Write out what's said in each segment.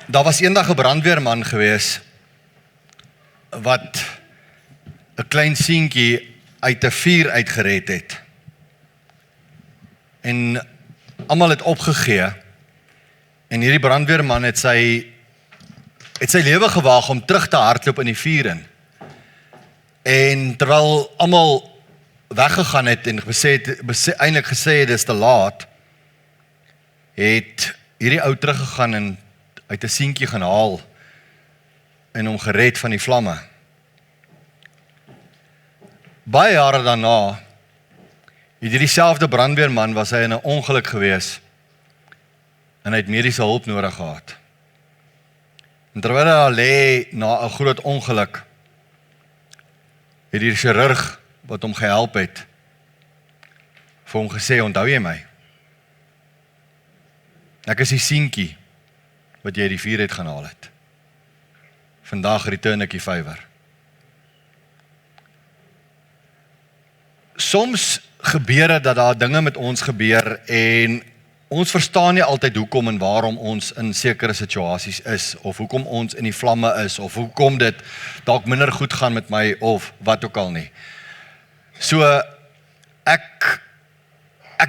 Daar was eendag 'n brandweerman gewees wat 'n klein seentjie uit 'n vuur uitgered het. En almal het opgegee. En hierdie brandweerman het sy lewe gewaag om terug te hardloop in die vuur in. En terwyl almal weggegaan het en eintlik gesê het dis te laat, het hierdie ou teruggegaan en uit 'n seentjie gaan haal en hom gered van die vlamme. Baie jare daarna het hierdie selfde brandweerman was hy in 'n ongeluk gewees en hy het mediese hulp nodig gehad. En terwyl hy daar lê na 'n groot ongeluk, het die chirurg wat hom gehelp het vir hom gesê, onthou jy my? Ek is die seentjie wat jy die vuur uit gaan haal het. Vandag return ek die favour. Soms gebeur dit dat daar dinge met ons gebeur en ons verstaan nie altyd hoekom en waarom ons in sekere situasies is, of hoekom ons in die vlamme is, of hoekom dit dalk minder goed gaan met my, of wat ook al nie. So, ek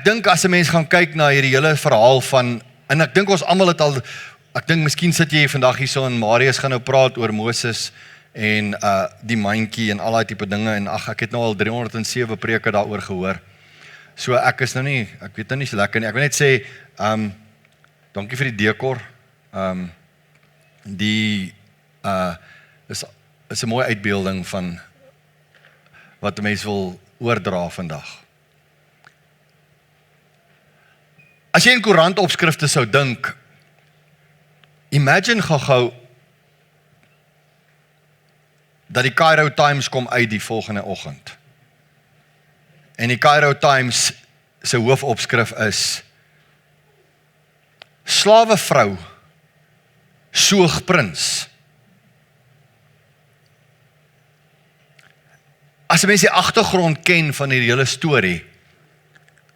dink as 'n mens gaan kyk na hierdie hele verhaal van, en ek dink ons almal het al, ek dink miskien sit jy vandag hierso en Marius gaan nou praat oor Moses en die mandjie en al daai tipe dinge, en ek het nou al 307 preke daaroor gehoor. So ek weet nou nie so lekker nie. Ek wil net sê, dankie vir die dekor. Is 'n mooi uitbeelding van wat 'n mens wil oordra vandag. As jy in koerantopskrifte sou dink, imagine gou dat die Cairo Times kom uit die volgende oggend. En die Cairo Times se hoofopskrif is: slawe vrou soog prins. As jy mens die agtergrond ken van hierdie hele storie,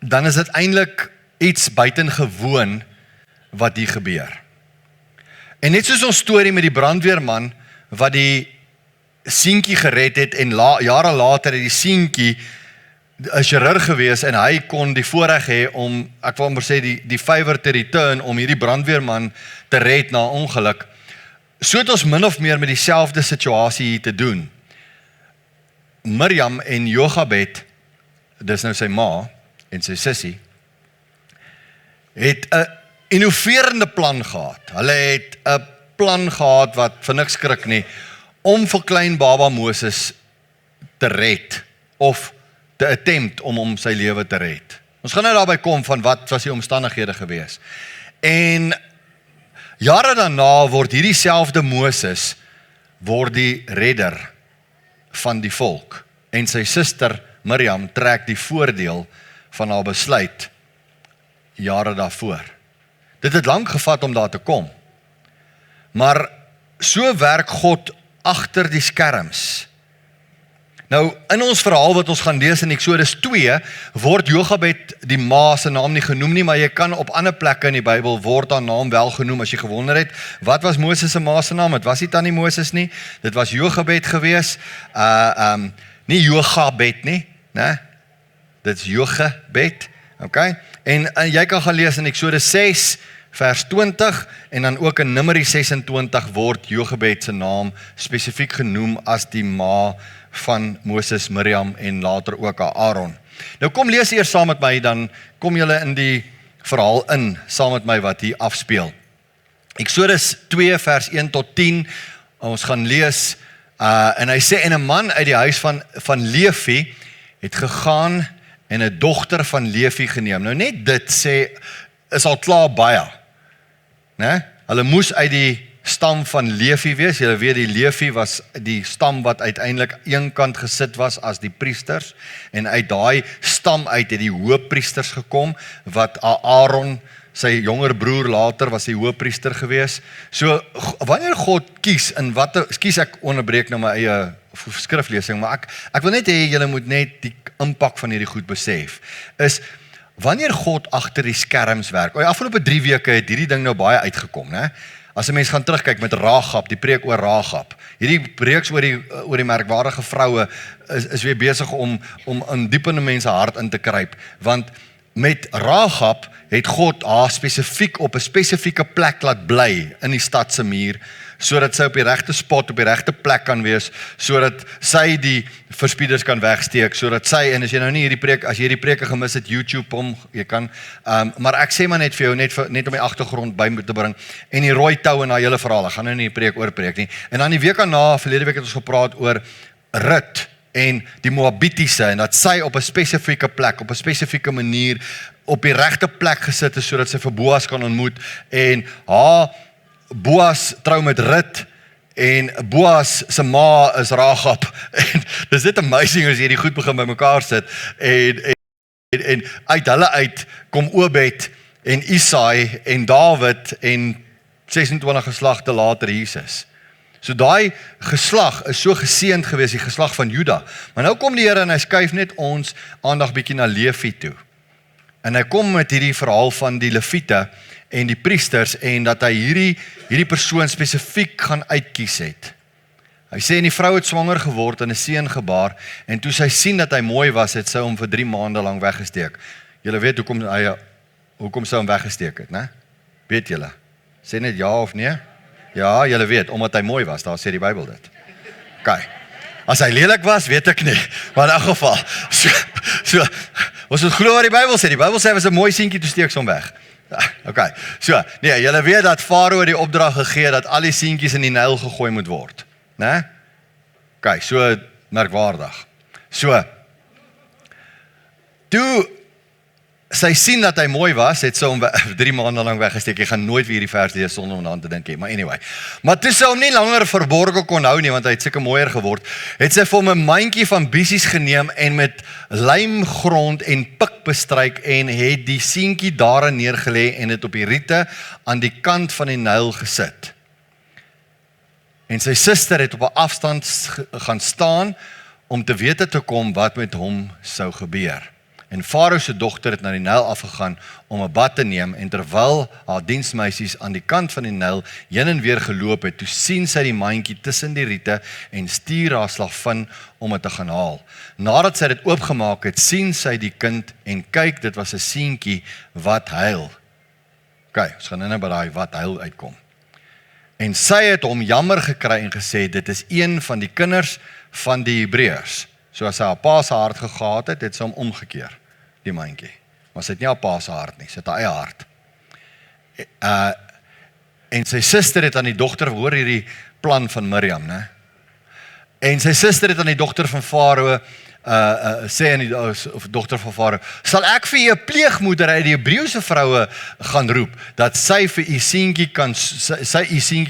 dan is dit eintlik iets buitengewoon wat hier gebeur. En net soos ons storie met die brandweerman wat die seentjie gered het en jare later het die seentjie 'n chirurg gewees en hy kon die voorreg hê om, ek wil maar sê, die favour te return om hierdie brandweerman te red na ongeluk. So het ons min of meer met dieselfde situasie hier te doen. Miriam en Jochebed, dis nou sy ma en sy sussie, het 'n innoverende plan gehad. Hulle het 'n plan gehad wat vir niks skrik nie, om vir klein baba Moses te red, of te attempt om hom sy lewe te red. Ons gaan nou daarby kom van wat was die omstandighede gewees. En jare daarna word hierdie selfde Moses word die redder van die volk. En sy suster Miriam trek die voordeel van haar besluit jare daarvoor. Dit het lank gevat om daar te kom. Maar so werk God agter die skerms. Nou, in ons verhaal wat ons gaan lees in Eksodus 2, word Jochebed die ma se naam nie genoem nie, maar jy kan op ander plekke in die Bybel word haar naam wel genoem. As jy gewonder het, wat was Moses se ma se naam? Dit was nie tannie Moses nie, dit was Jochebed gewees. Nie Jochebed nie, né? Dit is Jochebed, okay? En jy kan gaan lees in Eksodus 6 vers 20 en dan ook in Numeri 26 word Jochebed se naam spesifiek genoem as die ma van Moses, Miriam en later ook Aaron. Nou kom lees eers saam met my, dan kom julle in die verhaal in, saam met my wat hier afspeel. Eksodus 2 vers 1 tot 10, ons gaan lees, en hy sê, en 'n man uit die huis van Levi het gegaan en 'n dogter van Levi geneem. Nou net dit sê, is al klaar baie. Né? Hulle moes uit die stam van Levi wees. Julle weet die Levi was die stam wat uiteindelik eenkant gesit was as die priesters, en uit daai stam uit het die hoëpriesters gekom, wat Aaron, sy jonger broer later was die hoëpriester gewees. So wanneer God kies in watter, ek onderbreek nou my eie skriflesing, maar ek wil net hê julle moet net die impak van hierdie goed besef, is wanneer God agter die skerms werk. Die afgelope 3 weke het hierdie ding nou baie uitgekom, né? As 'n mens gaan terugkyk met Rahab, die preek oor Rahab. Hierdie preeks oor die merkwaardige vroue is weer besig om in diep in die mense hart in te kruip, want met Rahab het God haar spesifiek op 'n spesifieke plek laat bly in die stad se muur, sodat sy op die regte spot, op die regte plek kan wees, sodat sy die verspieders kan wegsteek, sodat sy, en as jy nou nie hierdie preek, as jy hierdie preke gemis het, YouTube hom, jy kan, maar ek sê maar net vir jou, net om die agtergrond by te bring, en die rooi tou in haar hele verhaal, ek gaan nou nie die preek oorpreek nie, en dan die week daarna, verlede week het ons gepraat oor Rut, en die Moabitiese, en dat sy op 'n spesifieke plek, op 'n spesifieke manier, op die regte plek gesit is, sodat sy vir Boas kan ontmoet, en Boas trou met Rut, en Boas se ma is Rahab, en dis net amazing as jy die goed begin by mekaar sit, en uit hulle uit kom Obed, en Isai, en Dawid, en 26 geslagte later Jesus. So daai geslag is so geseënd gewees, die geslag van Juda. Maar nou kom die Here en hy skuif net ons aandag bietjie na Levi toe. En hy kom met hierdie verhaal van die Lewiete en die priesters, en dat hy hierdie persoon spesifiek gaan uitkies het. Hy sê, en die vrou het swanger geword en 'n seun gebaar, en toe sy sien dat hy mooi was, het sy hom vir 3 maande lank weggesteek. Julle weet hoekom sy hom weggesteek het, né? Weet julle? Sê net ja of nee? Ja, julle weet, omdat hy mooi was, daar sê die Bybel dit. OK. As hy lelik was, weet ek nie, maar in elk geval, so ons moet glo wat die Bybel sê. Die Bybel sê, hy was 'n mooi seentjie, toe steek sy hom weg. OK, so, nee, julle weet dat Farao die opdrag gegee dat al die seentjies in die Nyl gegooi moet word, né? OK, so merkwaardig. So, toe sy sien dat hy mooi was, het sy hom 3 maande lang weggesteek. Jy gaan nooit weer hierdie vers lees sonder om daaraan te dink, maar anyway. Maar toe sy hom nie langer verborge kon hou nie, want hy het seker mooier geword, het sy vir hom 'n mandjie van bissies geneem en met lijmgrond en pik bestryk en het die seentjie daarin neergelê en het op die riete aan die kant van die Nyl gesit. En sy suster het op 'n afstand gaan staan om te wete te kom wat met hom sou gebeur. En Farao se dogter het na die Nyl afgegaan om 'n bad te neem, en terwyl haar diensmeisies aan die kant van die Nyl heen en weer geloop het, toe sien sy die mandjie tussen die riete en stuur haar slavin om dit te gaan haal. Nadat sy dit oopgemaak het, sien sy die kind en kyk, dit was 'n seentjie wat huil. OK, ons gaan nou by daai wat huil uitkom. En sy het hom jammer gekry en gesê, dit is een van die kinders van die Hebreërs. So as sy haar pa se hart gegaat het, het sy hom omgekeer, die mandjie. Maar sy het nie haar pa se hart nie, sy het haar eie hart. En sy suster het aan die dogter, hoor hierdie plan van Miriam, né? En sy suster het aan die dogter van Farao sê aan die dogter van Farao, sal ek vir u 'n pleegmoeder uit die Hebreëse vroue gaan roep, dat sy vir u seentjie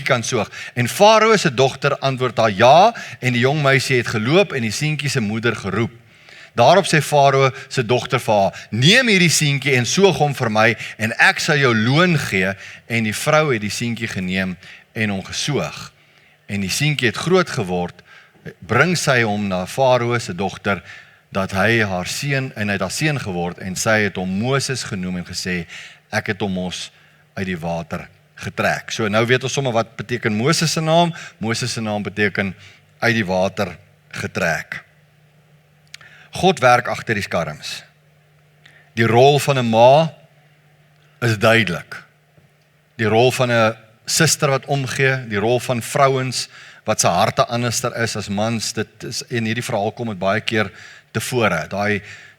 kan soog. En Farao se dogter antwoord haar ja, en die jong meisie het geloop en die seentjie se moeder geroep. Daarop sê Farao se dogter vir haar, neem hierdie seentjie en soog hom vir my, en ek sal jou loon gee. En die vrou het die seentjie geneem en hom gesoog. En die seentjie het groot geword, bring sy hom na Farao se dogter, dat hy haar seun, en hy het haar seun geword, en sy het hom Moses genoem en gesê, ek het hom mos uit die water getrek. So nou weet ons sommer wat beteken Moses se naam. Moses se naam beteken uit die water getrek. God werk agter die skerms. Die rol van 'n ma is duidelik. Die rol van 'n suster wat omgee, die rol van vrouens wat se harte anderster is as mans, dit is, en hierdie verhaal kom het baie keer tevore,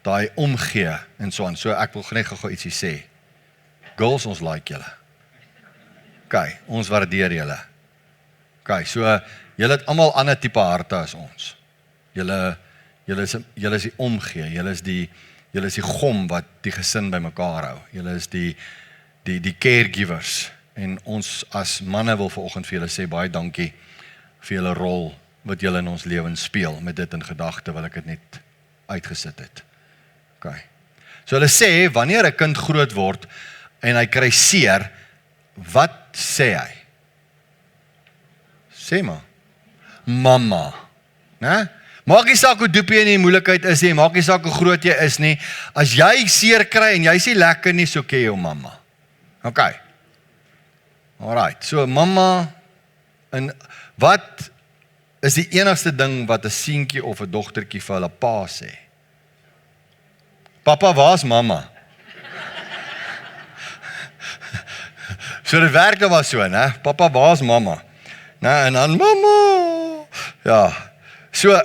daai omgee en so aan. So ek wil net gou ietsie sê. Girls, ons like julle. OK, ons waardeer julle. OK, so julle het almal ander tipe harte as ons. Julle is die omgee, julle is die gom wat die gesin by mekaar hou. Julle is die caregivers. En ons as manne wil vanoggend vir julle sê baie dankie vir julle rol wat julle in ons lewens speel. Met dit in gedagte wil ek dit net uitgesit het. OK. So hulle sê, wanneer 'n kind groot word en hy kry seer, wat sê hy? Sê maar. Mama. Né? Maak nie saak hoe diep jy in die moeilikheid is nie, maak nie saak hoe groot jy is nie. As jy seer kry en jy is nie lekker nie, so ken jou mamma. OK. Alright, so mamma, en wat is die enigste ding wat 'n seentjie of 'n dogtertjie vir hulle pa sê? Papa, waar's mamma? So dit werk nou maar so, né? Papa, waar's mamma? En dan mamma. Ja. So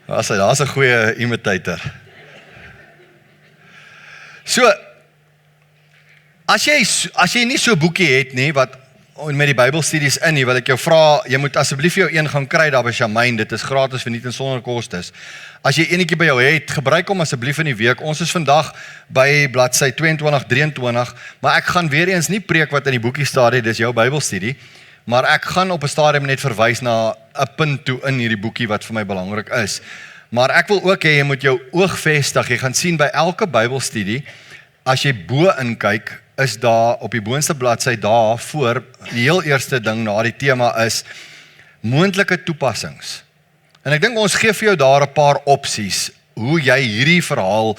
daar's 'n goeie imitator. So as jy nie so 'n boekie het nie wat met die Bybelstudies in nie, wil ek jou vra, jy moet asseblief jou een gaan kry daar by Shamaine. Dit is gratis verniet en sonder kostes. As jy enetjie by jou het, gebruik hom asseblief in die week. Ons is vandag by bladsy 22, 23, maar ek gaan weer eens nie preek wat in die boekie staan nie, dis jou Bybelstudie, maar ek gaan op 'n stadium net verwys na 'n punt toe in hierdie boekie wat vir my belangrik is. Maar ek wil ook hê jy moet jou oog vestig. Jy gaan sien by elke Bybelstudie, as jy bo inkyk, is daar op die boonste bladsy daar voor, die heel eerste ding na die tema is moontlike toepassings. En ek dink ons gee vir jou daar 'n paar opsies hoe jy hierdie verhaal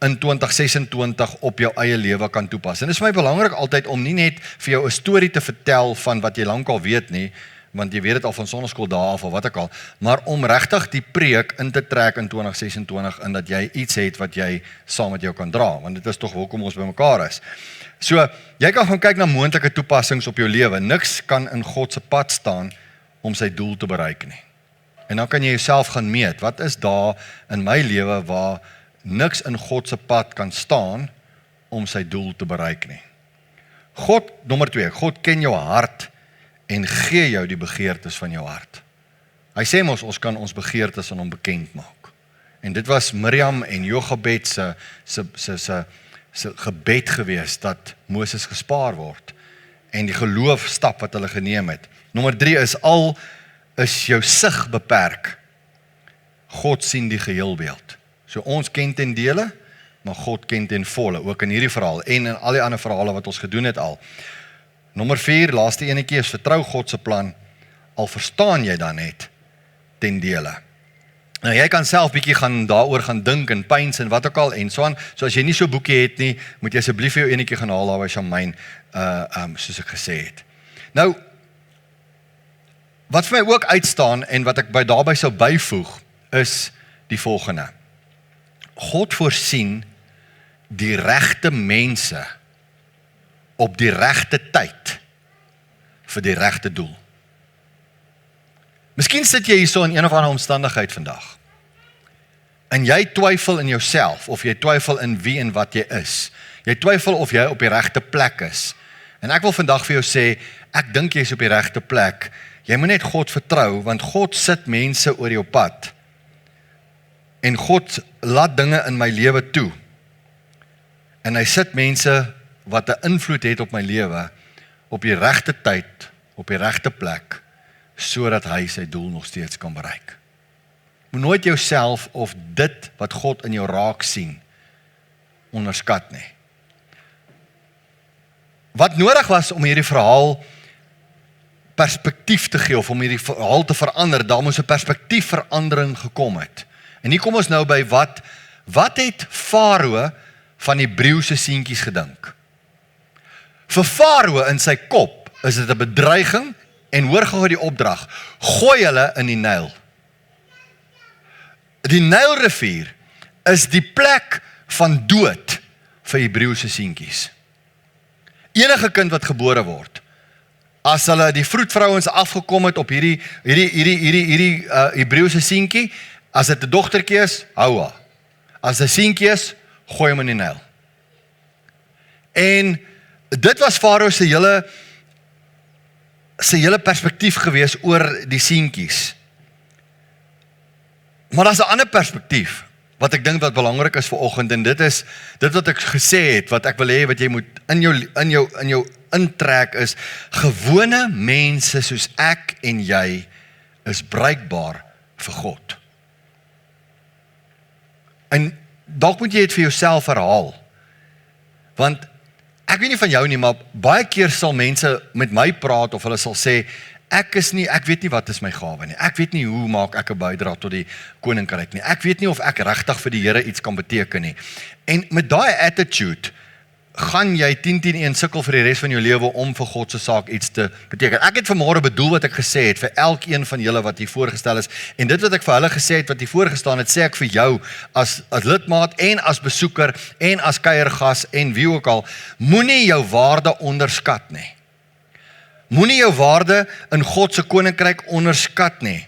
in 2026 op jou eie lewe kan toepas. En dit is vir my belangrik altyd om nie net vir jou 'n storie te vertel van wat jy lankal weet nie, want jy weet dit al van sonneskool dae af of wat ook al, maar om regtig die preek in te trek in 2026 en dat jy iets het wat jy saam met jou kan dra, want dit is tog hoekom ons bymekaar is. So, jy kan gaan kyk na moontlike toepassings op jou lewe. Niks kan in God se pad staan om sy doel te bereik nie. En dan kan jy jouself gaan meet, wat is daar in my lewe waar niks in God se pad kan staan om sy doel te bereik nie. Nommer 2, God ken jou hart en gee jou die begeertes van jou hart. Hy sê ons kan ons begeertes aan hom bekend maak. En dit was Miriam en Jochebed se gebed gewees dat Moses gespaar word en die geloofstap wat hulle geneem het. Nommer 3 is jou sig beperk. God sien die geheelbeeld. So ons ken ten dele, maar God ken ten volle, ook in hierdie verhaal en in al die ander verhale wat ons gedoen het al. Nommer 4, laaste enetjie is vertrou God se plan, al verstaan jy dan net ten dele. Nou jy kan self bietjie daaroor gaan dink en pyns en wat ook al en so aan. So as jy nie so 'n boekie het nie, moet jy asseblief jou enetjie gaan haal daar by Shamaine, soos ek gesê het. Nou, wat vir my ook uitstaan en wat ek daarbey sou byvoeg, is die volgende. God voorsien die regte mense op die regte tyd vir die regte doel. Miskien sit jy hierso in een of ander omstandigheid vandag en jy twyfel in jouself of jy twyfel in wie en wat jy is. Jy twyfel of jy op die regte plek is. En ek wil vandag vir jou sê, ek dink jy is op die regte plek. Jy moet net God vertrou, want God sit mense oor jou pad. En God laat dinge in my lewe toe. En hy sit mense wat 'n invloed het op my lewe, op die regte tyd, op die regte plek, sodat hy sy doel nog steeds kan bereik. Moet nooit jouself of dit wat God in jou raak sien, onderskat nie. Wat nodig was om hierdie verhaal perspektief te gee, of om hierdie verhaal te verander, daar moes 'n perspektiefverandering gekom het. En hier kom ons nou by wat het Farao van die Hebreëse seentjies gedink? Vir Farao in sy kop is dit 'n bedreiging en hoor gou die opdrag, gooi hulle in die Nyl. Die Nylrivier is die plek van dood vir Hebreëse seentjies. Enige kind wat gebore word, as hulle die vroedvrouens afgekom het op hierdie Hebreëse seentjie, as dit 'n dogtertjie is, hou haar. As 'n seentjie is, gooi hom in die Nyl. En dit was Farao se hele perspektief gewees oor die seentjies. Maar daar's 'n ander perspektief wat ek dink wat belangrik is vir oggend, en dit is dit wat ek gesê het, wat ek wil hê wat jy moet in jou intrek is, gewone mense soos ek en jy is bruikbaar vir God. En dalk moet jy dit vir jouself herhaal, want ek weet nie van jou nie, maar baie keer sal mense met my praat, of hulle sal sê, ek weet nie wat is my gawe nie, ek weet nie hoe maak ek 'n bydrae tot die koninkryk nie, ek weet nie of ek regtig vir die Here iets kan beteken nie. En met daai attitude, gaan jy 10-10-1 sukkel vir die res van jou lewe om vir God se saak iets te beteken. Ek het vanmôre bedoel wat ek gesê het, vir elkeen van julle wat hier voorgestel is, en dit wat ek vir hulle gesê het, wat hier voorgestaan het, sê ek vir jou, as lidmaat, en as besoeker, en as kuiergas, en wie ook al, moenie jou waarde onderskat nie. Moenie jou waarde in God se koninkryk onderskat nie.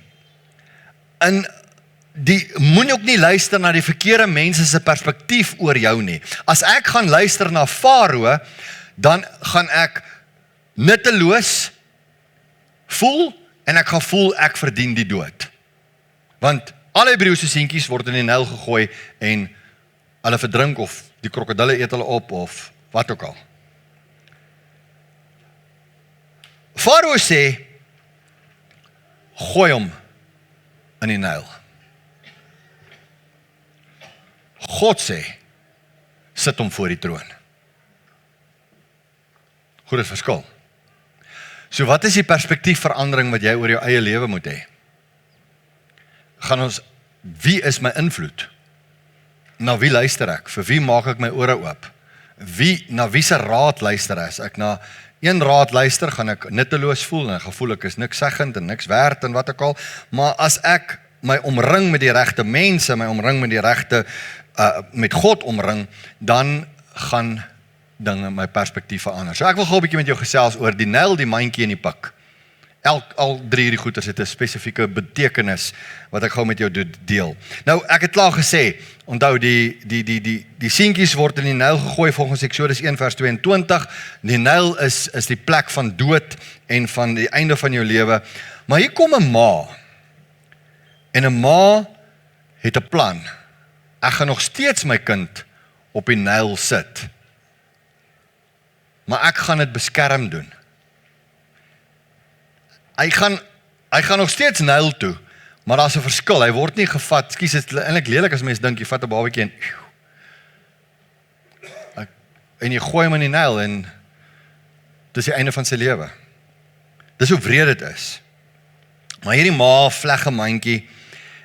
Moenie ook nie luister na die verkeerde mense se perspektief oor jou nie. As ek gaan luister na Farao, dan gaan ek nutteloos voel, en ek gaan voel ek verdien die dood. Want alle Hebreëse seentjies word in die Nyl gegooi, en hulle verdrink, of die krokodille eet hulle op, of wat ook al. Farao sê, gooi hom in die Nyl. God sê, sit hom voor die troon. Goed, dit verskil. So wat is die perspektiefverandering wat jy oor jou eie lewe moet hê? Wie is my invloed? Na wie luister ek? Vir wie maak ek my ore oop? Na wie se raad luister ek? As ek na een raad luister, gaan ek nutteloos voel, en gevoel ek is niks seggend en niks werd en wat ook al, maar as ek my omring met die regte mense, my omring met die regte, met God omring, dan gaan dinge, my perspektief verander. So ek wil gou 'n bietjie met jou gesels oor die Nyl, die mandjie en die pik. Al drie hierdie goeters het 'n spesifieke betekenis, wat ek gou met jou deel. Nou, ek het klaar gesê, onthou, die seentjies word in die Nyl gegooi volgens Eksodus 1 vers 22, die Nyl is die plek van dood, en van die einde van jou lewe, maar hier kom 'n ma, en 'n ma het 'n plan. Ek gaan nog steeds my kind op die Nyl sit, maar ek gaan dit beskerm doen. Hy gaan nog steeds Nyl toe, maar daar's 'n verskil, hy word nie gevat, skus, dit is eintlik lelik as mens dink, jy vat 'n babatjie en jy gooi hom in die Nyl, en dis die einde van sy lewe. Dis hoe wreed dit is. Maar hierdie ma vleg 'n mandjie,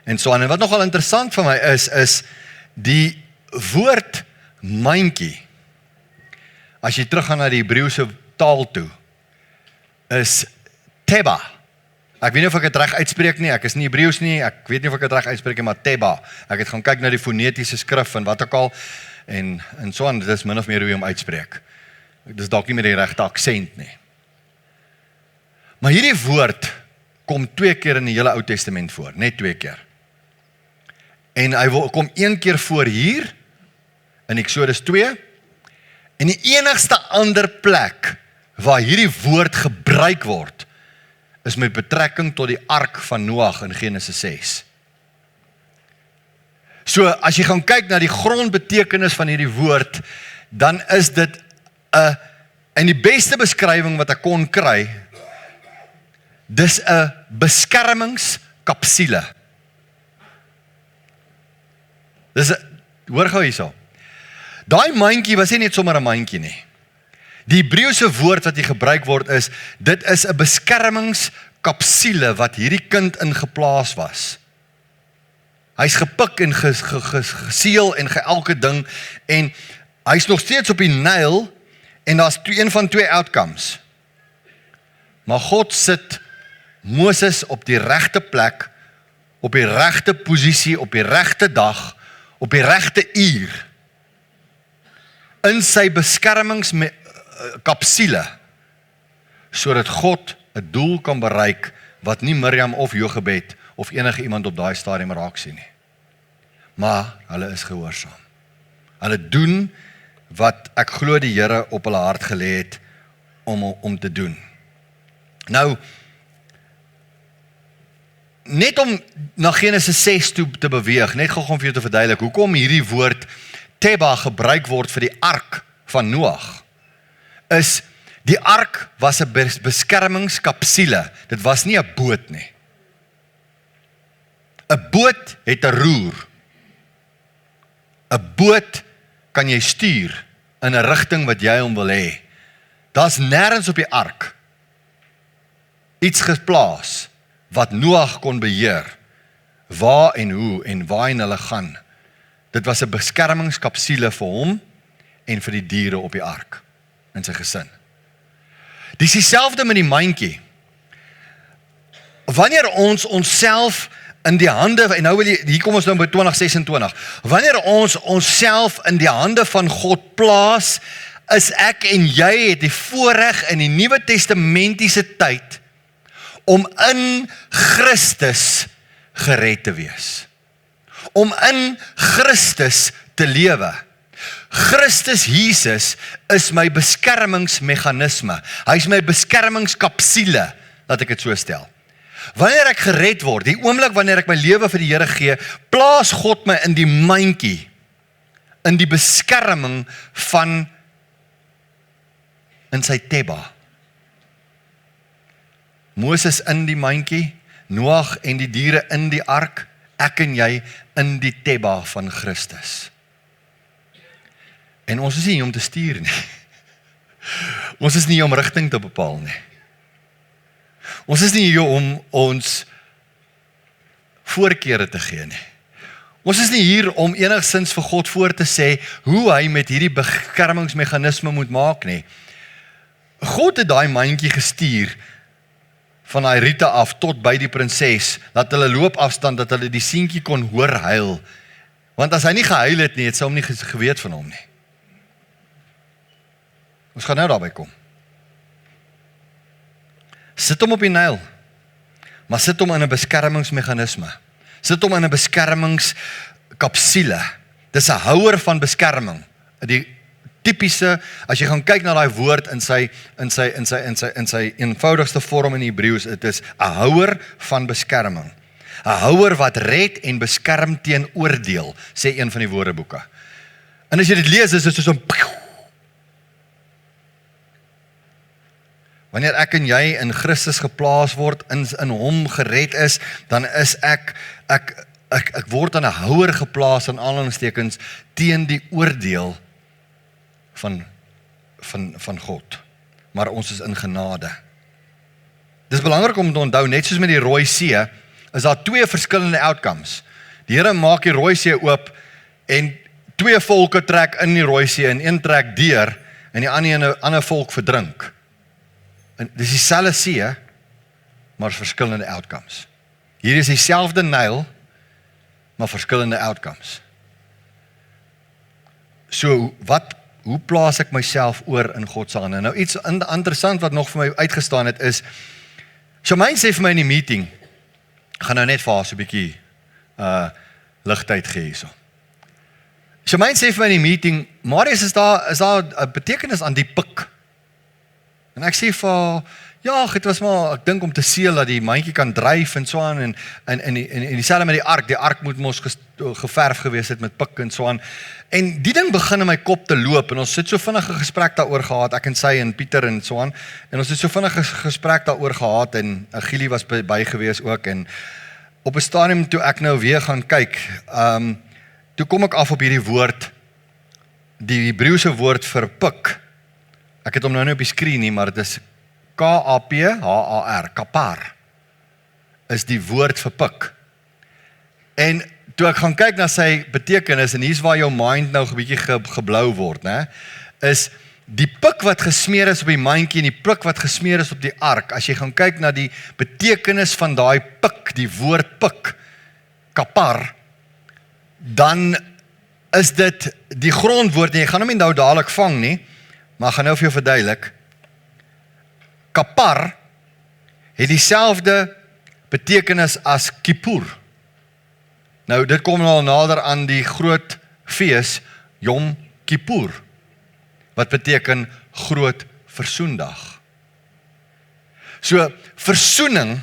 en so aan, en wat nogal interessant vir my is die woord mandjie, as jy teruggaan na die Hebreëse taal toe, is Teba. Ek weet nie of ek dit reg uitspreek nie, ek is nie Hebreëus nie, ek weet nie of ek dit reg uitspreek nie, maar Teba. Ek het gaan kyk na die fonetiese skrif en wat ook al, en so aan, dit is min of meer hoe jy hom uitspreek. Dit is dalk nie met die regte aksent nie. Maar hierdie woord kom 2 keer in die hele Ou Testament voor, net 2 keer. En hy kom 1 keer voor hier, in Eksodus 2, en die enigste ander plek waar hierdie woord gebruik word, is met betrekking tot die ark van Noag in Genesis 6. So, as jy gaan kyk na die grondbetekenis van hierdie woord, dan is dit en die beste beskrywing wat ek kon kry, dis 'n beskermingskapsule. Hoor gou hierso. Daai mandjie was nie net sommer 'n mandjie nie. Die Hebreëse woord wat hier gebruik word is, dit is 'n beskermingskapsule wat hierdie kind ingeplaas was. Hy's gepik en geseël en elke ding, en hy's nog steeds op die Nyl, en daar's een van 2 outcomes. Maar God sit Moses op die regte plek, op die regte posisie, op die regte dag, op die regte uur, in sy beskermingskapsule, sodat God 'n doel kan bereik, wat nie Miriam of Jochebed, of enige iemand op daai stadium raak sien nie. Maar hulle is gehoorsaam. Hulle doen wat ek glo die Here op hulle hart gelê het, om te doen. Nou, net om na Genesis 6 toe te beweeg, net gou om vir jou te verduidelik, hoekom hierdie woord Teba gebruik word vir die ark van Noag, is die ark was 'n beskermingskapsule, dit was nie 'n boot nie. 'n Boot het 'n roer. 'n Boot kan jy stuur in 'n rigting wat jy hom wil hê. Daar's nêrens op die ark iets geplaas wat Noag kon beheer, waar en hoe en waarheen hulle gaan. Dit was 'n beskermingskapsule vir hom en vir die diere op die ark en sy gesin. Dis dieselfde met die mandjie. Wanneer ons onsself in die hande, en nou hier kom ons nou by 2026, wanneer ons onsself in die hande van God plaas, is ek en jy het die voorreg in die Nuwe Testamentiese tyd om in Christus gered te wees. Om in Christus te lewe. Christus Jesus is my beskermingsmeganisme. Hy is my beskermingskapsule, laat ek dit so stel. Wanneer ek gered word, die oomblik wanneer ek my lewe vir die Here gee, plaas God my in die mandjie, in die beskerming van, in sy tebba. Moses in die mandjie, Noag en die diere in die ark, ek en jy in die tebba van Christus. En ons is nie hier om te stuur nie. Ons is nie hier om rigting te bepaal nie. Ons is nie hier om ons voorkeure te gee nie. Ons is nie hier om enigstens vir God voor te sê hoe hy met hierdie beskermingsmeganisme moet maak nie. God het daai mandjie gestuur van daai riete af tot by die prinses, dat hulle loopafstand, dat hulle die seentjie kon hoor huil. Want as hy nie gehuil het nie, het sy hom nie geweet van hom nie. Ons gaan nou daarby kom. Sit hom op die Nyl, maar sit hom in 'n beskermingsmeganisme. Sit hom in 'n beskermingskapsule. Dis 'n houer van beskerming. Die tipiese, as jy gaan kyk na daai woord in sy eenvoudigste vorm in Hebreëus, dit is 'n houer van beskerming. 'n Houer wat red en beskerm teen oordeel, sê een van die woordeboeke. En as jy dit lees, is dit soos 'n wanneer ek en jy in Christus geplaas word, in hom gered is, dan is ek word aan 'n houer geplaas in aanhalingstekens teen die oordeel van God. Maar ons is in genade. Dis belangrik om te onthou, net soos met die Rooi See, is daar twee verskillende outcomes. Die Here maak die Rooi See oop en twee volke trek in die Rooi See en een trek deur en die ander volk verdrink. En dis dieselfde see, maar verskillende outcomes. Hier is dieselfde Nyl, maar verskillende outcomes. So, hoe plaas ek myself oor in God se hande? Nou iets interessant wat nog vir my uitgestaan het is, Shamaine sê vir my in die meeting, gaan nou net vir haar so 'n bietjie ligtyd gee hierso. Shamaine sê vir my in die meeting, Marius, is daar 'n betekenis aan die pik? En ek sê vir, ja, dit was maar, ek dink om te seël dat die mandjie kan dryf en so aan, en dieselfde met die ark moet mos geverf gewees het met pik en so aan. En die ding begin in my kop te loop, en ons het so vinnige gesprek daaroor gehad, ek en sy en Pieter en so aan, en ons het so vinnige gesprek daaroor gehad, en Gili was by gewees ook, en op 'n stadium toe ek nou weer gaan kyk, toe kom ek af op hierdie woord, die Hebreëse woord vir pik. Ek het hom nou nie op die skreen nie, maar dit is K-A-P-H-A-R, kapar, is die woord vir pik. En toe ek gaan kyk na sy betekenis, en hier's waar jou mind nou 'n bietjie geblou word, né? Is die pik wat gesmeer is op die mandjie en die pik wat gesmeer is op die ark, as jy gaan kyk na die betekenis van daai pik, die woord pik, kapar, dan is dit die grondwoord, en jy gaan hom nie nou dadelik vang nie, maar ek gaan nou vir jou verduidelik. Kapar het dieselfde betekenis as Kippur. Nou, dit kom al nader aan die groot fees, Yom Kippur, wat beteken groot versoendag. So, versoening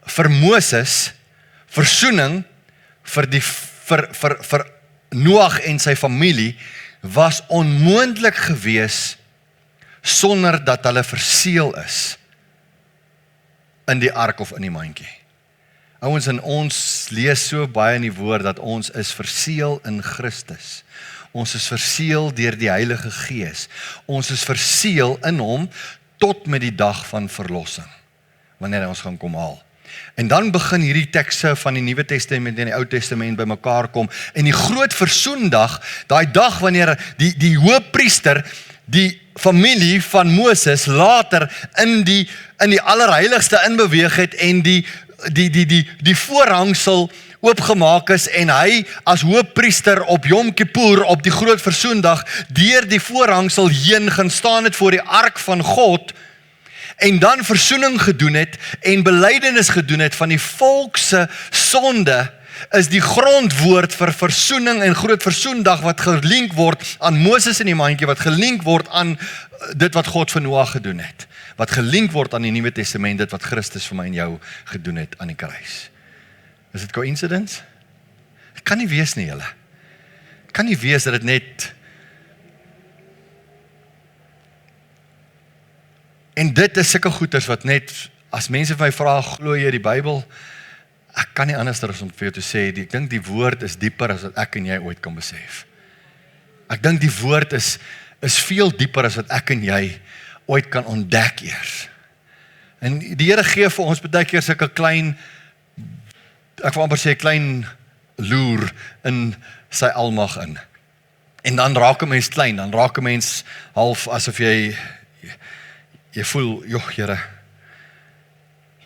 vir Moses, versoening vir Noag en sy familie, was onmoontlik gewees sonder dat hulle verseël is in die ark of in die mandjie. Ouens, en ons lees so baie in die woord dat ons is verseël in Christus. Ons is verseël deur die Heilige Gees. Ons is verseël in hom tot met die dag van verlossing, wanneer hy ons gaan kom haal. En dan begin hierdie tekste van die Nuwe Testament en die Ou Testament bymekaar kom, en die groot versoendag, daai dag wanneer die hoëpriester, die familie van Moses later in die allerheiligste inbeweeg het en die voorhangsel oopgemaak is en hy as hoëpriester op Yom Kippur op die groot versoendag deur die voorhangsel heen gaan staan het voor die ark van God en dan versoening gedoen het en belydenis gedoen het van die volk se sonde, is die grondwoord vir versoening en groot versoendag wat gelink word aan Moses in die mandjie, wat gelink word aan dit wat God vir Noag gedoen het, wat gelink word aan die Nuwe Testament, dit wat Christus vir my en jou gedoen het aan die kruis. Is dit coincidence? Het kan nie wees nie, julle. Het kan nie wees dat dit net... En dit is sulke goeders wat net, as mense vir my vra, glo jy die Bybel? Ek kan nie anders as om vir jou te sê, ek dink die woord is dieper as wat ek en jy ooit kan besef. Ek dink die woord is veel dieper as wat ek en jy ooit kan ontdek eers. En die Here gee vir ons baie keer sulke klein, ek wil amper sê klein loer in sy almag in. En dan raak 'n mens klein, dan raak 'n mens half asof jy voel, joh Here,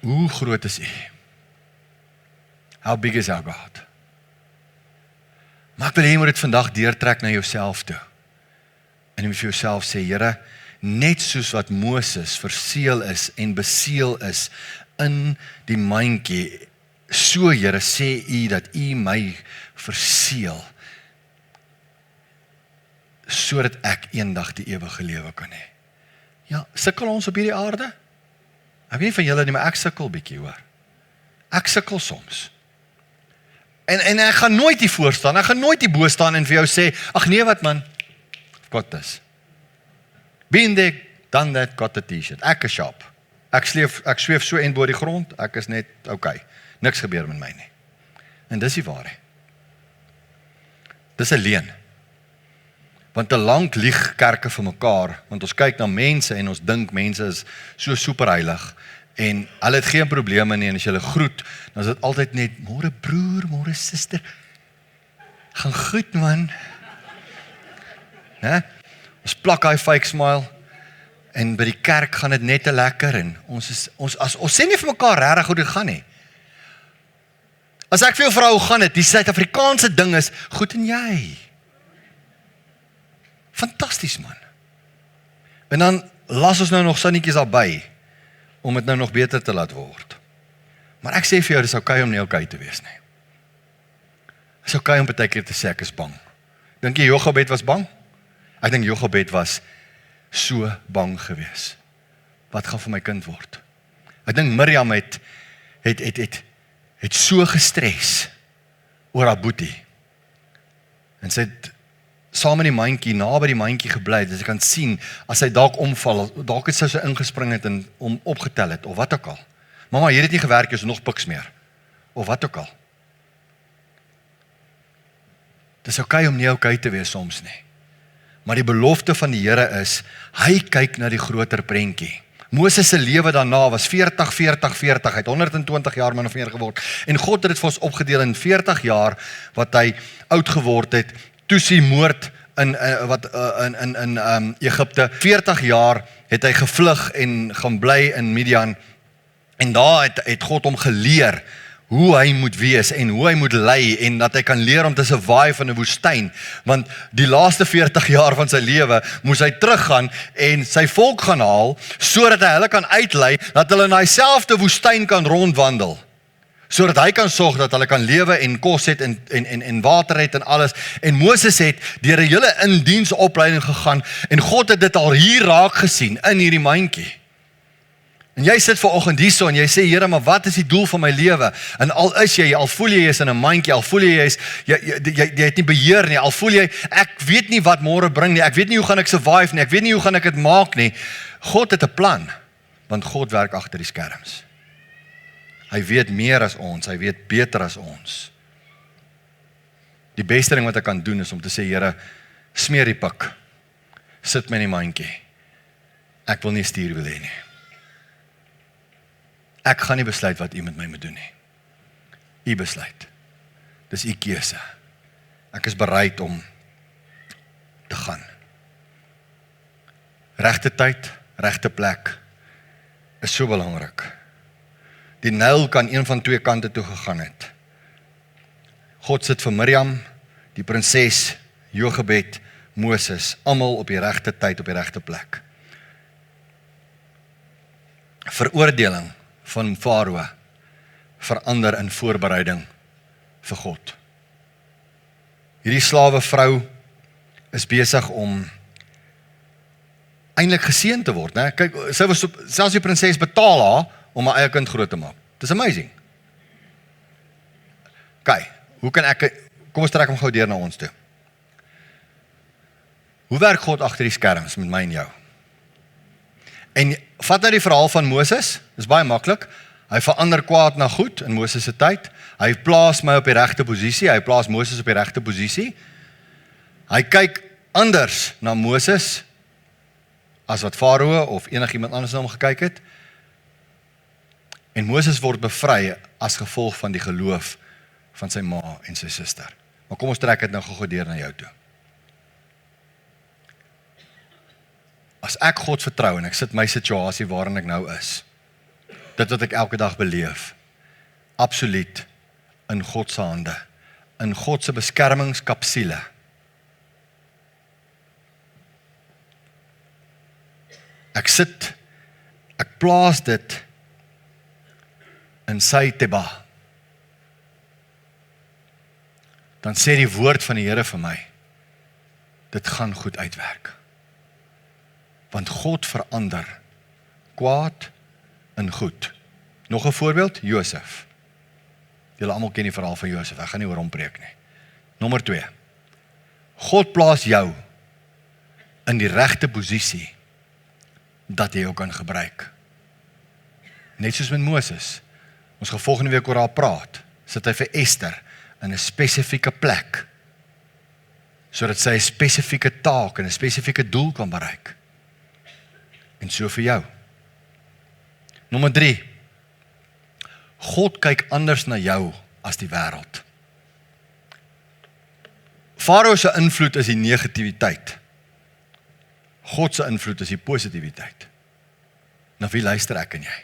hoe groot is U? How big is our God? Maar ek wil hê jy moet dit vandag deurtrek na jouself toe. En jy moet vir jouself sê, Here, net soos wat Moses verseël is en beseël is in die mandjie, so Here sê U dat U my verseël, sodat ek eendag die ewige lewe kan hê. Ja, sukkel ons op hierdie aarde? Ek weet nie van julle nie, maar ek sukkel bietjie hoor. Ek sukkel soms. En ek gaan nooit hier voor staan, ek gaan nooit hier bo staan en vir jou sê, ag nee wat man, got this. Been there, done that, got the t-shirt. Ek is sharp. Ek sweef so en bo die grond, ek is net okay. Niks gebeur met my nie. En dis die waarheid. Dis 'n leuen. Want te lank lieg kerke vir mekaar, want ons kyk na mense en ons dink mense is so superheilig en hulle het geen probleme nie en as jy hulle groet, dan is dit altyd net, môre broer, môre suster, gaan goed man. Ons plak hy fake smile en by die kerk gaan dit net te lekker en ons sê nie vir mekaar regtig hoe dit gaan nie. As ek vir jou vra hoe gaan dit, die Suid-Afrikaanse ding is, goed en jy? Fantasties man. En dan las ons nou nog sinnetjies daarby, om dit nou nog beter te laat word. Maar ek sê vir jou, dis okay om nie okay te wees nie. Dis okay om baie keer te sê ek is bang. Dink jy Jochebed was bang? Ek dink Jochebed was so bang gewees. Wat gaan vir my kind word? Ek dink Miriam het so gestres oor haar boetie. En sy het saam in die mandjie, naby die mandjie gebly, dat sy kan sien, as hy dalk omval, dalk het sy so ingespring het en hom opgetel het, of wat ook al. Mama, hier het nie gewerk, jy is nog piks meer. Of wat ook al. Dit is okay om nie okay te wees soms nie. Maar die belofte van die Here is, hy kyk na die groter prentjie. Moses se lewe daarna was 40, 40, 40, hy het 120 jaar min of meer geword. En God het dit vir ons opgedeel in 40 jaar, wat hy oud geword het, toe sy moord in Egipte. 40 jaar het hy gevlug en gaan bly in Midian. En daar het God hom geleer hoe hy moet wees en hoe hy moet lei en dat hy kan leer om te survive in 'n woestyn. Want die laaste 40 jaar van sy lewe moes hy teruggaan en sy volk gaan haal sodat hy hulle kan uitlei dat hulle in daai selfde woestyn kan rondwandel. Sodat hy kan sorg dat hulle kan lewe en kos het en water het en alles. En Moses het deur 'n hele indiensopleiding gegaan en God het dit al hier raak gesien in hierdie mandjie. En jy sit vanoggend hierso en jy sê, Here, maar wat is die doel van my lewe? En al voel jy is in 'n mandjie, al voel jy het nie beheer nie, al voel jy, ek weet nie wat môre bring nie, ek weet nie hoe gaan ek survive nie, ek weet nie hoe gaan ek dit maak nie. God het 'n plan, want God werk agter die skerms. Hy weet meer as ons, hy weet beter as ons. Die beste ding wat ek kan doen is om te sê, Here, smeer die pik, sit my in die mandjie. Ek wil nie stuurwiel hê nie. Ek gaan nie besluit wat u met my moet doen nie. U besluit. Dis u keuse. Ek is bereid om te gaan. Regte tyd, regte plek is so belangrik. Die Nyl kan een van twee kante toe gegaan het. God sit vir Miriam, die prinses, Jochebed, Moses, almal op die regte tyd, op die regte plek. Veroordeling van Farao verander in voorbereiding vir God. Hierdie slawe vrou is besig om eintlik geseën te word, né? Kyk, sy was selfs die prinses betaal haar om haar eie kind groot te maak. Dis amazing. Kyk, hoe kan kom ons trek hom gou deur na ons toe. Hoe werk God agter die skerms met my en jou? En vat nou die verhaal van Moses, dis baie maklik. Hy verander kwaad na goed in Moses se tyd. Hy plaas my op die regte posisie, hy plaas Moses op die regte posisie. Hy kyk anders na Moses as wat Farao of enigiemand anders na hom gekyk het. En Moses word bevry as gevolg van die geloof van sy ma en sy suster. Maar kom ons trek dit nou gou deur na jou toe. As ek God vertrou en ek sit my situasie waarin ek nou is, dit wat ek elke dag beleef, absoluut in God se hande, in God se beskermingskapsule. Ek plaas dit in sy teba. Dan sê die woord van die Here vir my, dit gaan goed uitwerk. Want God verander kwaad in goed. Nog 'n voorbeeld, Josef. Julle almal ken die verhaal van Josef, ek gaan nie oor hom preek nie. Nommer 2. God plaas jou in die regte posisie dat jy jou kan gebruik. Net soos met Moses. Ons gaan volgende week oor haar praat. Sit hy vir Ester in 'n spesifieke plek, sodat sy 'n spesifieke taak en 'n spesifieke doel kan bereik. En so vir jou. Nommer 3. God kyk anders na jou as die wêreld. Farao se invloed is die negativiteit. God se invloed is die positiwiteit. Na wie luister ek en jy?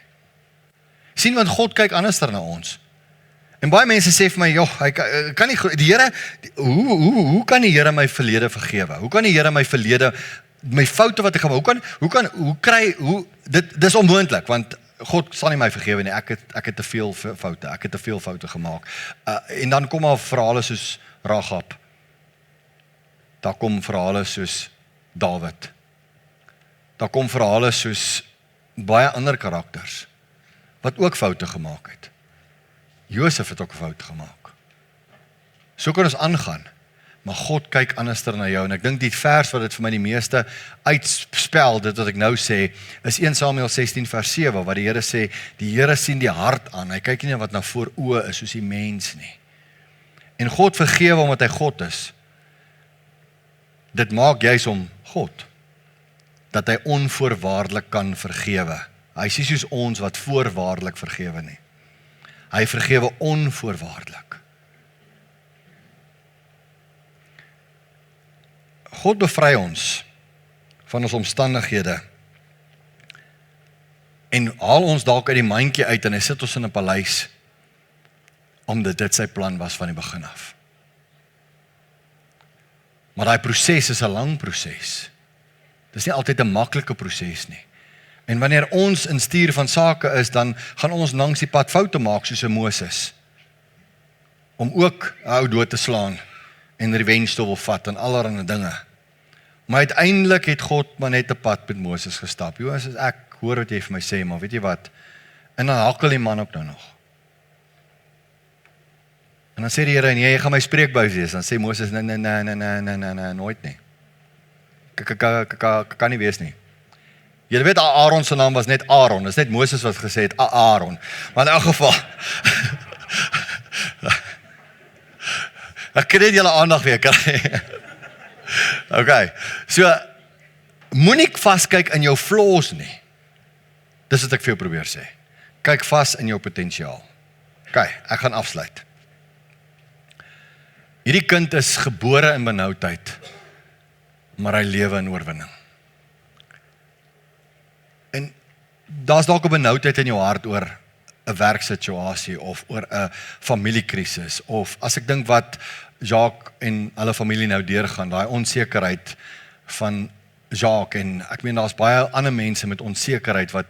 Sien, want God kyk anders na ons. En baie mense sê vir my, joh, hy kan nie, die Here, hoe kan die Here my verlede vergewe? Hoe kan die Here my verlede, my foute wat ek gemaak, dit is onmoontlik, want God sal nie my vergewe nie, ek het te veel foute, ek het te veel foute gemaak. En dan kom daar verhale soos Rahab, daar kom verhale soos Dawid, daar kom verhale soos baie ander karakters, wat ook foute gemaak het. Josef het ook 'n fout gemaak. So kan ons aangaan, maar God kyk anders na jou, en ek dink die vers wat dit vir my die meeste uitspel, dit wat ek nou sê, is 1 Samuel 16 vers 7, wat die Here sê, die Here sien die hart aan, hy kyk nie wat na voor oë is, soos die mens nie. En God vergewe omdat hy God is. Dit maak juis om God, dat hy onvoorwaardelik kan vergewe. Hy is nie soos ons wat voorwaardelik vergewe nie. Hy vergewe onvoorwaardelik. God bevry ons van ons omstandighede en haal ons dalk uit die mandjie uit en hy sit ons in 'n paleis omdat dit sy plan was van die begin af. Maar daai proses is 'n lang proses. Dis nie altyd 'n maklike proses nie. En wanneer ons in stuur van sake is, dan gaan ons langs die pad foute maak soos 'n Moses. Om ook 'n ou dood te slaan en revenge te wil vat en allerlei dinge. Maar uiteindelik het God maar net 'n pad met Moses gestap. Joos, ek hoor wat jy vir my sê, maar weet jy wat? En dan hakkel die man ook nou nog. En dan sê die Here, nee, jy gaan my spreekbuis wees. Dan sê Moses, nee, nooit nie. Kan nie wees nie. Julle weet, Aaron se naam was net Aaron, dis net Moses wat gesê het, Aaron. Maar in elk geval, ek kan net julle aandag weer kry. Okay, so moenie vaskyk in jou flaws nie. Dis wat ek vir jou probeer sê. Kyk vas in jou potensiaal. Okay, ek gaan afsluit. Hierdie kind is gebore in benoudheid, maar hy lewe in oorwinning. En daar's dalk 'n benoudheid in jou hart oor 'n werksituasie of oor 'n familiekrisis of as ek dink wat Jacques en hulle familie nou deurgaan, daai onsekerheid van Jacques en ek meen daar's baie ander mense met onsekerheid wat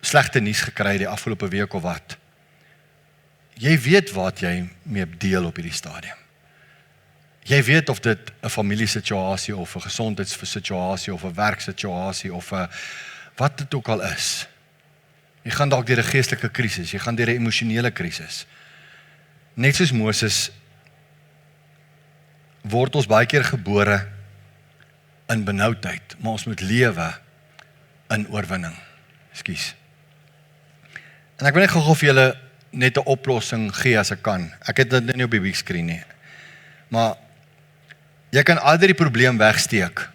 slegte nuus gekry het die afgelope week of wat. Jy weet wat jy mee deel op hierdie stadium. Jy weet of dit 'n familiesituasie of 'n gesondheidssituasie of 'n werksituasie of 'n wat dit ook al is. Jy gaan dalk deur 'n geestelike krisis, jy gaan deur 'n emosionele krisis. Net soos Moses word ons baie keer gebore in benoudheid, maar ons moet lewe in oorwinning. Ekskuus. En ek wil net gou vir julle net 'n oplossing gee as ek kan. Ek het dit nie op die big screen nie. Maar jy kan altyd die probleem wegsteek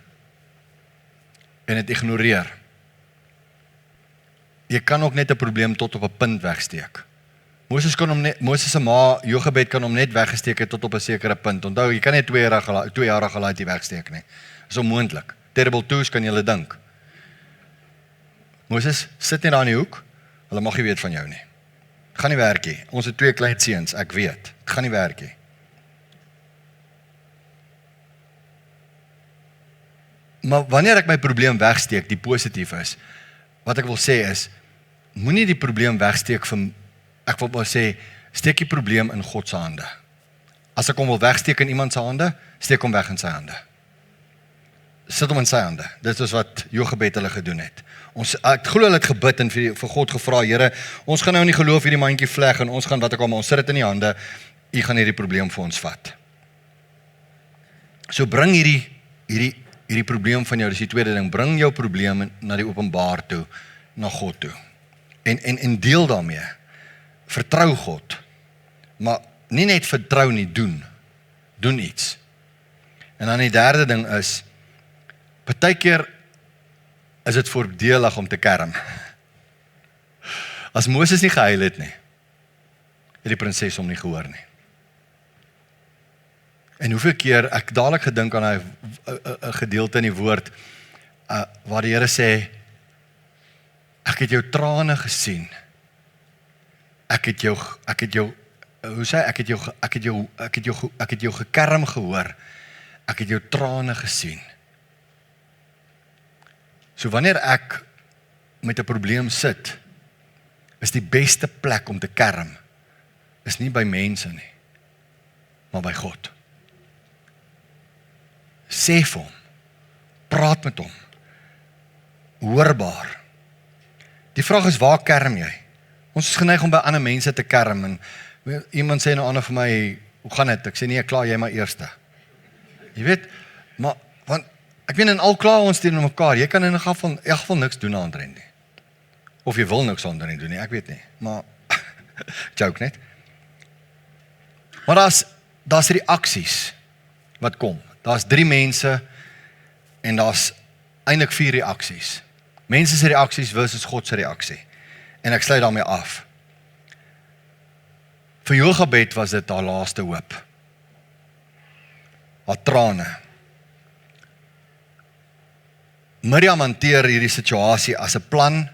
en dit ignoreer. Jy kan ook net 'n probleem tot op 'n punt wegsteek. Moses se ma Jochebed kan hom net weggesteek het tot op 'n sekere punt. Onthou, jy kan nie 2 jaar gelaaid wegsteek nie. Dis onmoontlik. Terrible twos kan jy dink. Moses, sit net daar in die hoek. Hulle mag nie weet van jou nie. Gaan nie werk nie. Ons het 2 klein seuns, ek weet. Dit gaan nie werk nie. Maar wanneer ek my probleem wegsteek, die positief is, wat ek wil sê is, moenie die probleem wegsteek van, ek wil sê, steek die probleem in God se hande. As ek hom wil wegsteek in iemand se hande, steek hom weg in sy hande. Sit hom in sy hande. Dit is wat Jochebed hulle gedoen het. Ek glo hulle het gebid en vir God gevra, Here, ons gaan nou in die geloof hierdie mandjie vleg en ons gaan wat ek al, ons sit dit in die hande, U gaan hierdie probleem vir ons vat. So bring hierdie probleem van jou, dis die tweede ding, bring jou probleem na die openbaar toe, na God toe. En deel daarmee. Vertrou God. Maar nie net vertrou nie, doen iets. En dan die derde ding is, partykeer is dit voordelig om te kerm. As Moses nie gehuil het nie, het die prinses hom nie gehoor nie. En hoeveel keer, ek dadelik gedink aan 'n gedeelte in die woord, waar die Here sê, ek het jou trane gesien. Ek het jou gekerm gehoor. Ek het jou trane gesien. So wanneer ek met 'n probleem sit, is die beste plek om te kerm, is nie by mense nie, maar by God. Sê vir hom, praat met hom, hoorbaar. Die vraag is, waar kerm jy? Ons is geneig om by ander mense te kerm, en iemand sê nou ander vir my, hoe gaan dit? Ek sê nee, klaar jy maar eerste. Jy weet, maar, want, ek weet in al klaar ons teenoor mekaar, jy kan in elk geval niks doen aan André nie. Of jy wil niks aan André doen nie, ek weet nie, maar, joke net. Maar daar's reaksies wat kom. Daar's 3 mense en daar's eintlik 4 reaksies. Mense se reaksies versus God se reaksie. En ek sluit daarmee af. Vir Jochebed was dit haar laaste hoop. Haar trane. Miriam hanteer hierdie situasie as 'n plan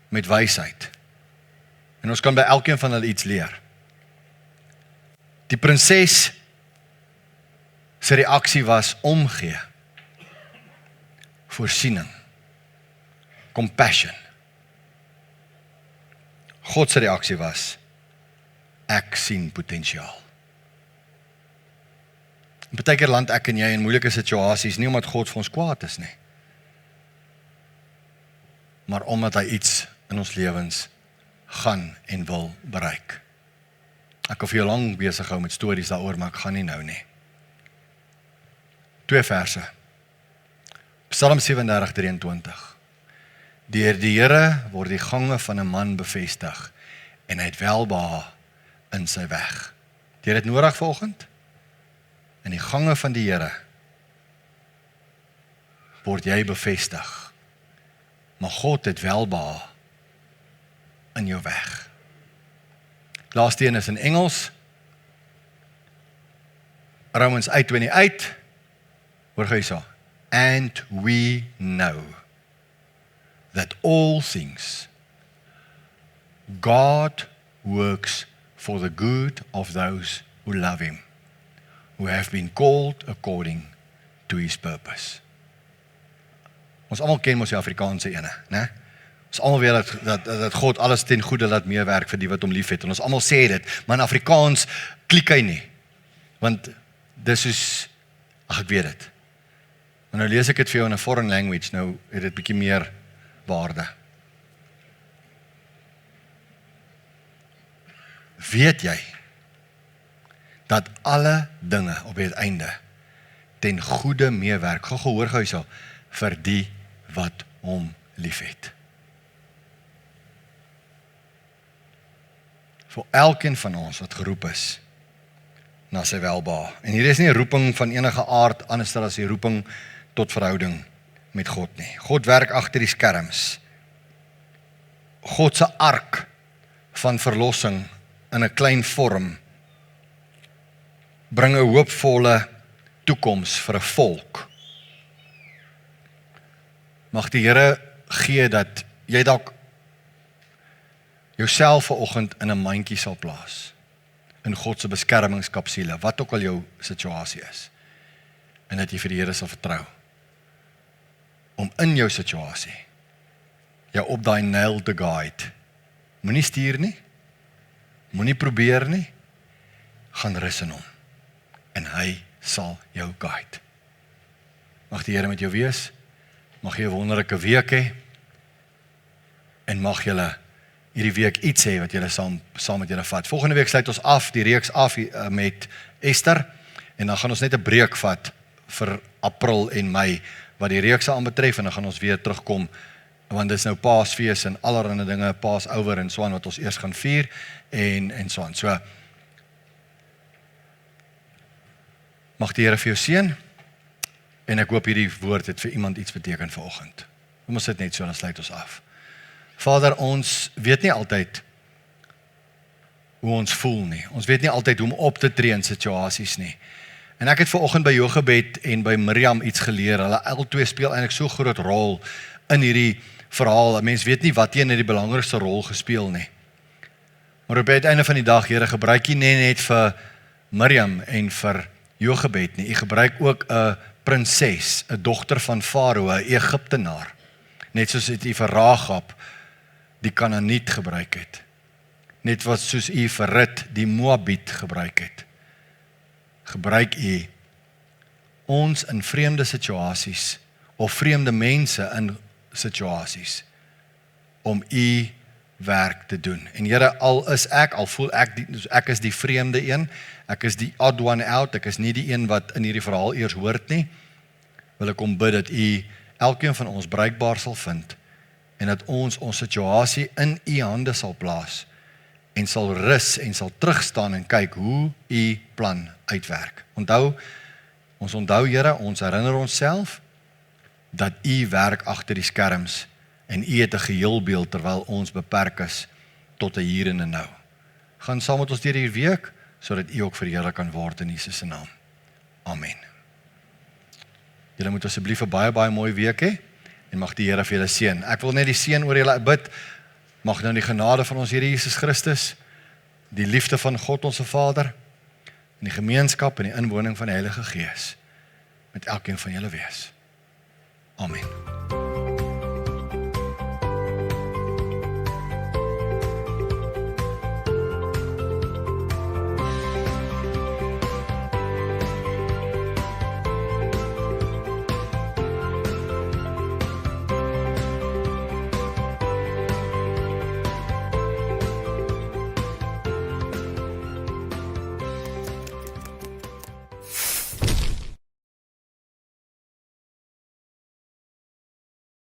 met wysheid. En ons kan by elkeen van hulle iets leer. Die prinses se reaksie was omgee, voorsiening, compassion. God se reaksie was, ek sien potensiaal. Partykeer land ek en jy in moeilike situasies, nie omdat God vir ons kwaad is nie, maar omdat hy iets in ons lewens gaan en wil bereik. Ek kan vir jou lang besig hou met stories daaroor, maar ek gaan nie nou nie. 2 verse. Psalm 37:23. Deur die Here word die gange van 'n man bevestig en hy het welbehae in sy weg. Het jy dit nodig vanoggend? In die gange van die Here word jy bevestig. Maar God het welbehae in jou weg. Laaste een is in Engels. Romans 8:28. Hoor gou hierso. And we know that all things God works for the good of those who love him, who have been called according to his purpose. Ons almal ken mos die Afrikaanse ene, né? Ons almal weet dat God alles ten goeie laat meewerk vir die wat hom liefhet. En ons almal sê dit, maar in Afrikaans klik hy nie. Want dis soos, ek weet dit. Maar nou lees ek dit vir jou in 'n foreign language, nou het dit bietjie meer waarde. Weet jy dat alle dinge op die einde ten goeie meewerk, gehoor gou hierso, vir die wat hom liefhet. Vir elkeen van ons wat geroep is na sy welbehae. En hier is nie 'n roeping van enige aard anders as die roeping tot verhouding met God nie. God werk agter die skerms. God se ark van verlossing in 'n klein vorm bring 'n hoopvolle toekoms vir 'n volk. Mag die Here gee dat jy dalk jouself vanoggend in 'n mandjie sal plaas, in God se beskermingskapsule, wat ook al jou situasie is, en dat jy vir die Here sal vertrou, om in jou situasie, jou op daai nail te guide. Moenie stuur nie, moenie probeer nie, gaan rus in hom, en hy sal jou guide. Mag die Here met jou wees, mag jy 'n wonderlike week hê, en mag julle hierdie week iets hê wat julle saam met julle vat. Volgende week sluit ons af, die reeks af met Esther, en dan gaan ons net 'n breek vat vir April en Mei, wat die reekse aanbetref, en dan gaan ons weer terugkom, want dit is nou Paasfees en allerlei dinge, Passover en so aan, wat ons eers gaan vier, en so aan. So, mag die Here vir jou seën, en ek hoop hierdie woord het vir iemand iets beteken vanoggend. Kom ons sit net so, dan sluit ons af. Vader, ons weet nie altyd hoe ons voel nie. Ons weet nie altyd hoe om op te tree in situasies nie. En ek het vanoggend by Jochebed en by Miriam iets geleer. Hulle albei speel eintlik so groot rol in hierdie verhaal. Mens weet nie wat een het die belangrikste rol gespeel nie. Maar op die einde van die dag, Here, gebruik U nie net vir Miriam en vir Jochebed nie. U gebruik ook 'n prinses, 'n dogter van Farao, 'n Egiptenaar. Net soos U vir Rahab die Kanaaniet gebruik het. Net wat soos U vir Rut die Moabiet gebruik het. Gebruik U ons in vreemde situasies of vreemde mense in situasies om U werk te doen. En Here, al voel ek is die vreemde een, ek is die odd one out, ek is nie die een wat in hierdie verhaal eers hoort nie, wil ek om bid dat U elkeen van ons bruikbaar sal vind, en dat ons situasie in U hande sal plaas, en sal rus en sal terugstaan en kyk hoe U plan uitwerk. Ons onthou Here, ons herinner onsself, dat U werk agter die skerms, en U het 'n geheelbeeld terwyl ons beperk is tot 'n hier en 'n nou. Gaan saam met ons deur hierdie week, sodat U ook verheerlik kan word in Jesus se naam. Amen. Julle moet asseblief 'n baie, baie mooi week hê, en mag die Here vir julle seën. Ek wil net die seën oor julle bid. Mag nou die genade van ons Here Jesus Christus, die liefde van God ons Vader, en die gemeenskap en die inwoning van die Heilige Gees met elkeen van julle wees. Amen.